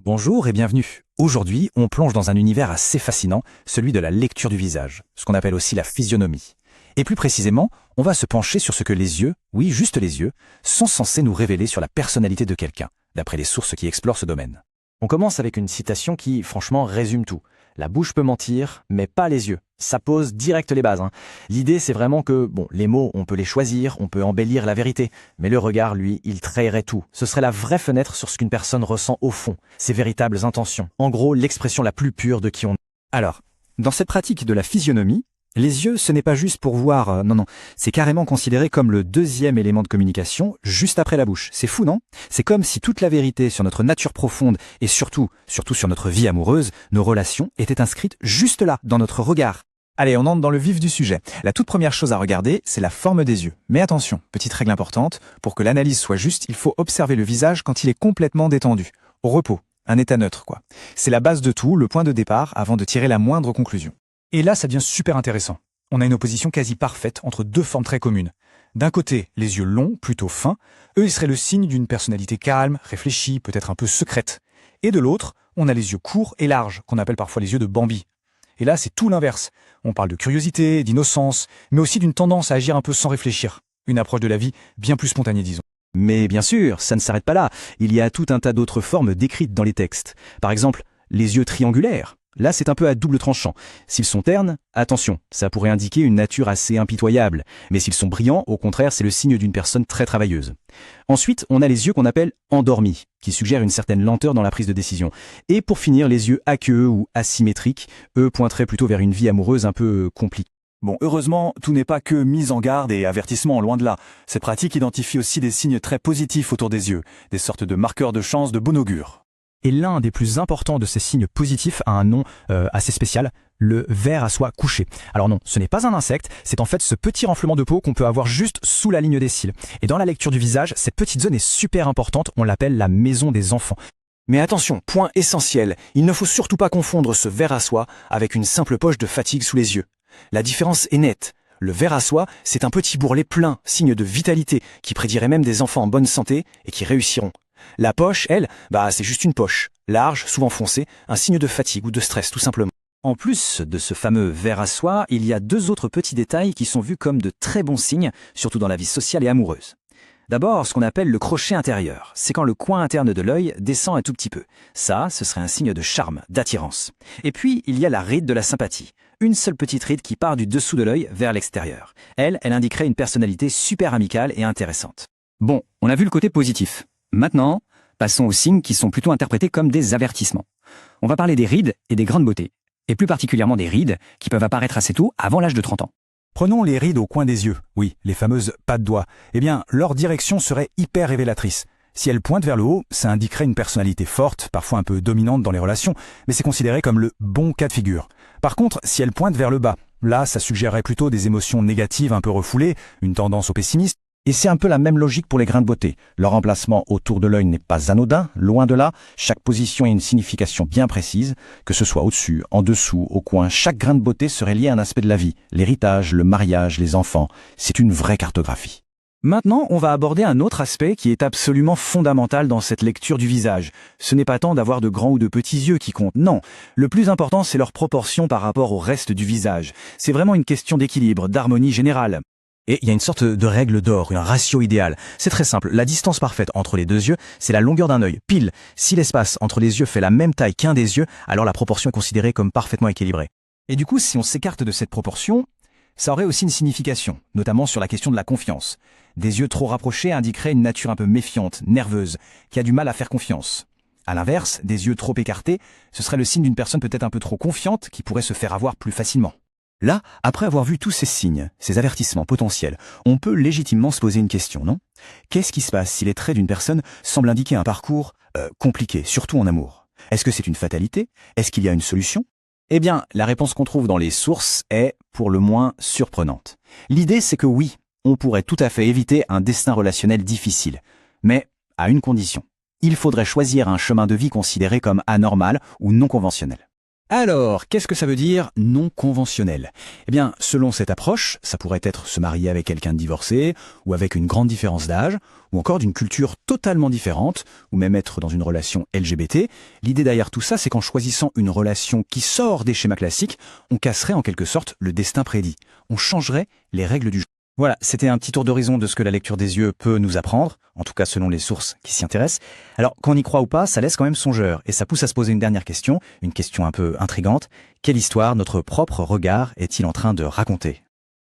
Bonjour et bienvenue. Aujourd'hui, on plonge dans un univers assez fascinant, celui de la lecture du visage, ce qu'on appelle aussi la physionomie. Et plus précisément, on va se pencher sur ce que les yeux, oui, juste les yeux, sont censés nous révéler sur la personnalité de quelqu'un, d'après les sources qui explorent ce domaine. On commence avec une citation qui, franchement, résume tout. La bouche peut mentir, mais pas les yeux. Ça pose direct les bases. L'idée, c'est vraiment que, les mots, on peut les choisir, on peut embellir la vérité. Mais le regard, lui, il trahirait tout. Ce serait la vraie fenêtre sur ce qu'une personne ressent au fond, ses véritables intentions. En gros, l'expression la plus pure de qui on est. Alors, dans cette pratique de la physionomie, les yeux, ce n'est pas juste pour voir, non, c'est carrément considéré comme le deuxième élément de communication, juste après la bouche. C'est fou, non? C'est comme si toute la vérité sur notre nature profonde et surtout sur notre vie amoureuse, nos relations, étaient inscrites juste là, dans notre regard. Allez, on entre dans le vif du sujet. La toute première chose à regarder, c'est la forme des yeux. Mais attention, petite règle importante, pour que l'analyse soit juste, il faut observer le visage quand il est complètement détendu, au repos, un état neutre, quoi. C'est la base de tout, le point de départ, avant de tirer la moindre conclusion. Et là, ça devient super intéressant. On a une opposition quasi parfaite entre deux formes très communes. D'un côté, les yeux longs, plutôt fins, eux, ils seraient le signe d'une personnalité calme, réfléchie, peut-être un peu secrète. Et de l'autre, on a les yeux courts et larges, qu'on appelle parfois les yeux de Bambi. Et là, c'est tout l'inverse. On parle de curiosité, d'innocence, mais aussi d'une tendance à agir un peu sans réfléchir. Une approche de la vie bien plus spontanée, disons. Mais bien sûr, ça ne s'arrête pas là. Il y a tout un tas d'autres formes décrites dans les textes. Par exemple, les yeux triangulaires. Là, c'est un peu à double tranchant. S'ils sont ternes, attention, ça pourrait indiquer une nature assez impitoyable. Mais s'ils sont brillants, au contraire, c'est le signe d'une personne très travailleuse. Ensuite, on a les yeux qu'on appelle endormis, qui suggèrent une certaine lenteur dans la prise de décision. Et pour finir, les yeux aqueux ou asymétriques, eux pointeraient plutôt vers une vie amoureuse un peu compliquée. Bon, heureusement, tout n'est pas que mise en garde et avertissement, loin de là. Cette pratique identifie aussi des signes très positifs autour des yeux, des sortes de marqueurs de chance de bon augure. Et l'un des plus importants de ces signes positifs a un nom assez spécial, le ver à soie couché. Alors non, ce n'est pas un insecte, c'est en fait ce petit renflement de peau qu'on peut avoir juste sous la ligne des cils. Et dans la lecture du visage, cette petite zone est super importante, on l'appelle la maison des enfants. Mais attention, point essentiel, il ne faut surtout pas confondre ce ver à soie avec une simple poche de fatigue sous les yeux. La différence est nette. Le ver à soie, c'est un petit bourrelet plein, signe de vitalité, qui prédirait même des enfants en bonne santé et qui réussiront. La poche, elle, c'est juste une poche, large, souvent foncée, un signe de fatigue ou de stress tout simplement. En plus de ce fameux ver à soie, il y a deux autres petits détails qui sont vus comme de très bons signes, surtout dans la vie sociale et amoureuse. D'abord, ce qu'on appelle le crochet intérieur, c'est quand le coin interne de l'œil descend un tout petit peu. Ça, ce serait un signe de charme, d'attirance. Et puis, il y a la ride de la sympathie. Une seule petite ride qui part du dessous de l'œil vers l'extérieur. Elle indiquerait une personnalité super amicale et intéressante. Bon, on a vu le côté positif. Maintenant, passons aux signes qui sont plutôt interprétés comme des avertissements. On va parler des rides et des grains de beauté, et plus particulièrement des rides qui peuvent apparaître assez tôt, avant l'âge de 30 ans. Prenons les rides au coin des yeux, oui, les fameuses pas de doigts. Eh bien, leur direction serait hyper révélatrice. Si elles pointent vers le haut, ça indiquerait une personnalité forte, parfois un peu dominante dans les relations, mais c'est considéré comme le bon cas de figure. Par contre, si elles pointent vers le bas, là, ça suggérerait plutôt des émotions négatives un peu refoulées, une tendance au pessimisme. Et c'est un peu la même logique pour les grains de beauté. Leur emplacement autour de l'œil n'est pas anodin, loin de là. Chaque position a une signification bien précise, que ce soit au-dessus, en dessous, au coin. Chaque grain de beauté serait lié à un aspect de la vie, l'héritage, le mariage, les enfants. C'est une vraie cartographie. Maintenant, on va aborder un autre aspect qui est absolument fondamental dans cette lecture du visage. Ce n'est pas tant d'avoir de grands ou de petits yeux qui comptent, non. Le plus important, c'est leur proportion par rapport au reste du visage. C'est vraiment une question d'équilibre, d'harmonie générale. Et il y a une sorte de règle d'or, un ratio idéal. C'est très simple, la distance parfaite entre les deux yeux, c'est la longueur d'un œil, pile. Si l'espace entre les yeux fait la même taille qu'un des yeux, alors la proportion est considérée comme parfaitement équilibrée. Et du coup, si on s'écarte de cette proportion, ça aurait aussi une signification, notamment sur la question de la confiance. Des yeux trop rapprochés indiqueraient une nature un peu méfiante, nerveuse, qui a du mal à faire confiance. À l'inverse, des yeux trop écartés, ce serait le signe d'une personne peut-être un peu trop confiante qui pourrait se faire avoir plus facilement. Là, après avoir vu tous ces signes, ces avertissements potentiels, on peut légitimement se poser une question, non? Qu'est-ce qui se passe si les traits d'une personne semblent indiquer un parcours compliqué, surtout en amour? Est-ce que c'est une fatalité? Est-ce qu'il y a une solution? Eh bien, la réponse qu'on trouve dans les sources est, pour le moins, surprenante. L'idée, c'est que oui, on pourrait tout à fait éviter un destin relationnel difficile, mais à une condition. Il faudrait choisir un chemin de vie considéré comme anormal ou non conventionnel. Alors, qu'est-ce que ça veut dire non conventionnel? Eh bien, selon cette approche, ça pourrait être se marier avec quelqu'un de divorcé, ou avec une grande différence d'âge, ou encore d'une culture totalement différente, ou même être dans une relation LGBT. L'idée derrière tout ça, c'est qu'en choisissant une relation qui sort des schémas classiques, on casserait en quelque sorte le destin prédit. On changerait les règles du jeu. Voilà, c'était un petit tour d'horizon de ce que la lecture des yeux peut nous apprendre, en tout cas selon les sources qui s'y intéressent. Alors, qu'on y croit ou pas, ça laisse quand même songeur, et ça pousse à se poser une dernière question, une question un peu intrigante. Quelle histoire notre propre regard est-il en train de raconter ?